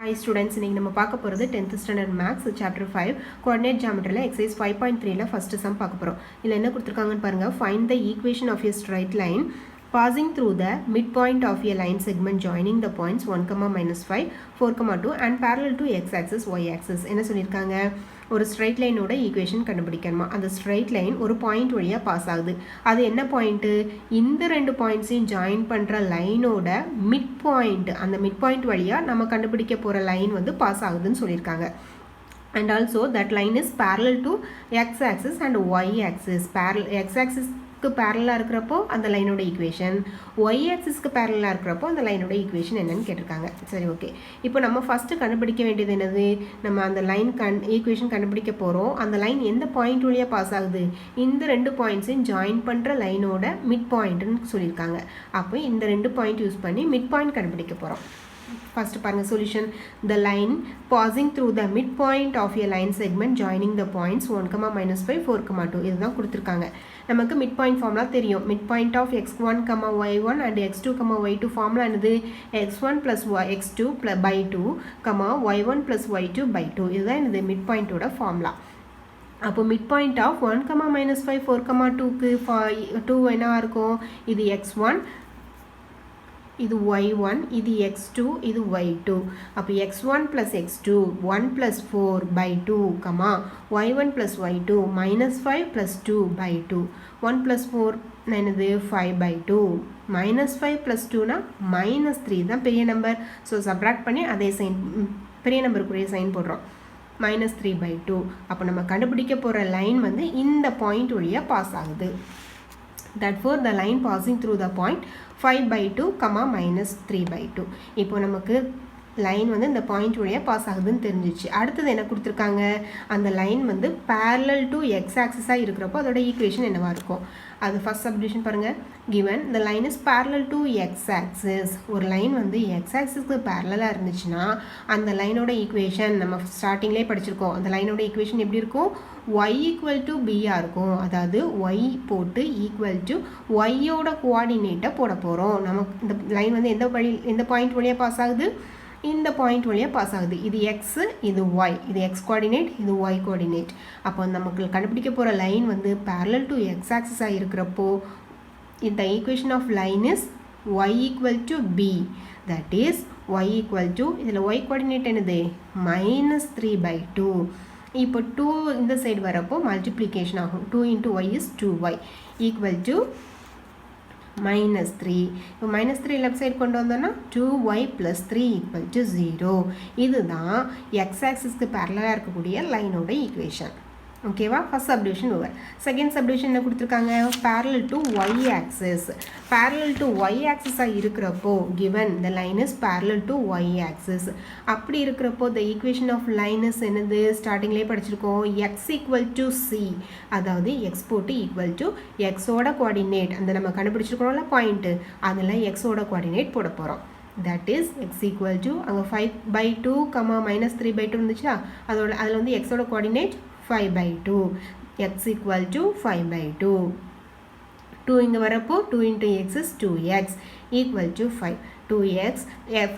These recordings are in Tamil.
Hi students, இன்னைக்கு நம்ம பார்க்க போறது 10th standard maths chapter 5 coordinate geometryல exercise 5.3ல first sum பார்க்க போறோம். இதுல என்ன கொடுத்திருக்காங்கன்னு பாருங்க. Find the equation of a straight line passing through the midpoint of a line segment joining the points 1, -5, 4, 2 and parallel to x axis y axis. என்ன சொல்லிருக்காங்க? ஒரு ஸ்ட்ரைட் லைனோட ஈக்குவேஷன் கண்டுபிடிக்கணுமா. அந்த ஸ்ட்ரைட் லைன் ஒரு பாயிண்ட் வழியாக பாஸ் ஆகுது. அது என்ன பாயிண்ட்டு? இந்த ரெண்டு பாயிண்ட்ஸையும் ஜாயின் பண்ணுற லைனோட மிட் பாயிண்ட், அந்த மிட் பாயிண்ட் வழியாக நம்ம கண்டுபிடிக்க போகிற லைன் வந்து பாஸ் ஆகுதுன்னு சொல்லியிருக்காங்க. And also that line is parallel to x axis and y axis. X axis பேரலாக இருக்கிறப்போ அந்த லைனோட ஈக்குவேஷன், ஒய் ஆக்சிஸ்க்கு பேரலாக இருக்கிறப்போ அந்த லைனோட ஈக்குவேஷன் என்னன்னு கேட்டிருக்காங்க. சரி, ஓகே. இப்போ நம்ம ஃபஸ்ட்டு கண்டுபிடிக்க வேண்டியது என்னது? நம்ம அந்த லைன் ஈக்குவேஷன் கண்டுபிடிக்க போகிறோம். அந்த லைன் எந்த பாயிண்ட் வழியாக பாஸ் ஆகுது? இந்த ரெண்டு பாயிண்ட்ஸையும் ஜாயின் பண்ணுற லைனோட மிட் பாயிண்ட்னு சொல்லியிருக்காங்க. அப்போ இந்த ரெண்டு பாயிண்ட் யூஸ் பண்ணி மிட் பாயிண்ட் கண்டுபிடிக்க போகிறோம். First பாருங்க solution. The line passing through the midpoint of a line segment joining the points 1, -5, 4, 2 இதுதான் கொடுத்துருக்காங்க. நமக்கு midpoint formula தெரியும். midpoint of x1, y1 and x2, y2 formula என்னது? x1 plus x2 by 2, y1 plus y2 by 2 இதுதான் என்னது? midpoint ஓட formula. அப்போ midpoint of 1, -5, 4, 2க்கு 2 என்ன இருக்கும்? இது x1, இது y1, இது x2, இது y2. அப்போ x1 plus x2 1 plus 4 by 2, y1 plus y2 -5 plus 2 by 2. 1 plus 4 என்னது? 5 by 2. -5 plus 2 -3 தான் பெரிய நம்பர். ஸோ சப்ராக்ட் பண்ணி அதே சைன், பெரிய நம்பருக்குரிய சைன் போடுறோம். -3 by 2. அப்போ நம்ம கண்டுபிடிக்க போகிற லைன் வந்து இந்த பாயிண்ட் வழியாக பாஸ் ஆகுது. Therefore the line passing through the point 5 by 2, -3 by 2. இப்போ நமக்கு லைன் வந்து இந்த பாயிண்ட் வழியாக பாஸ் ஆகுதுன்னு தெரிஞ்சிச்சு. அடுத்தது என்ன கொடுத்துருக்காங்க? அந்த லைன் வந்து parallel to x axis-ஆக இருக்கிறப்போ அதோட ஈக்குவேஷன் என்னவா இருக்கும்? அது ஃபர்ஸ்ட் சப்டிவிஷன் பாருங்கள். given the line is parallel to x axis. ஒரு லைன் வந்து x axis-க்கு parallel-ஆக இருந்துச்சுன்னா அந்த லைனோட ஈக்குவேஷன் நம்ம ஸ்டார்டிங்லேயே படிச்சிருக்கோம். அந்த லைனோட ஈக்குவேஷன் எப்படி இருக்கும்? y equal to b-ஆக இருக்கும். அதாவது y போட்டு ஈக்குவல் டு y-யோட கோஆர்டினேட்டை போட போகிறோம். நமக்கு இந்த லைன் வந்து எந்த பாயிண்ட் வழியாக பாஸ் ஆகுது? இந்த பாயிண்ட் வழியாக பாஸ் ஆகுது. இது x, இது y. இது x கோஆர்டினேட், இது y கோஆர்டினேட். அப்போ நமக்கு கண்டுபிடிக்க போகிற லைன் வந்து parallel to x axis-ஆக இருக்கிறப்போ இந்த equation of line is y equal to b. that is y equal to, இதில் y கோஆர்டினேட் என்னது? -3 by 2. இப்போ 2 இந்த சைடு வரப்போ மல்டிப்ளிகேஷன் ஆகும். 2 into y is 2y equal to -3. இப்போ -3 லெஃப்ட் சைடு கொண்டு வந்தோன்னா 2y plus 3 equal to 0. இதுதான் x ஆக்சிஸ்க்கு பேரலாக இருக்கக்கூடிய லைனோட ஈக்குவேஷன். ஓகேவா? First subdivision over. Second subdivision என்ன கொடுத்துருக்காங்க? parallel to y axis. parallel to y axis-ஆக இருக்கிறப்போ given the line is parallel to y axis. அப்படி இருக்கிறப்போ the equation of line is என்னது? ஸ்டார்டிங்லேயே படிச்சிருக்கோம். x equal to c. அதாவது x போட்டு equal to x-ஓட கோஆர்டினேட், அந்த நம்ம கண்டுபிடிச்சிருக்கோம்ல பாயிண்ட்டு, அதில் x-ஓட கோஆர்டினேட் போட போகிறோம். that is x equal to அங்கே 5 by 2, -3 by 2 இருந்துச்சா, அதில் வந்து x-ஓட coordinate 5 by 2. x equal to 5 by 2. 2 இங்கே வரப்போ 2 into x is 2x equal to 5. 2x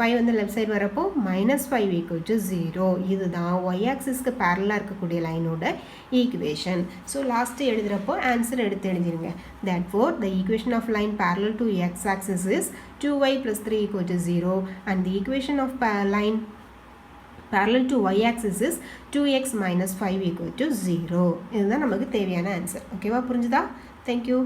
5 வந்து லெஃப்ட் சைடு வரப்போ -5 equal to 0. இதுதான் y ஆக்சிஸ்க்கு பேரலாக இருக்கக்கூடிய லைனோட ஈக்குவேஷன். ஸோ லாஸ்ட்டு எழுதுகிறப்போ ஆன்சர் எடுத்து எழுதிருங்க. therefore the equation of line parallel to x axis is 2y plus 3 equal to 0 and the equation of line parallel to y axis is 2x minus 5 equal to 0. இதுதான் நமக்கு தேவையான ஆன்சர். ஓகேவா? புரிஞ்சுதா? தேங்க்யூ.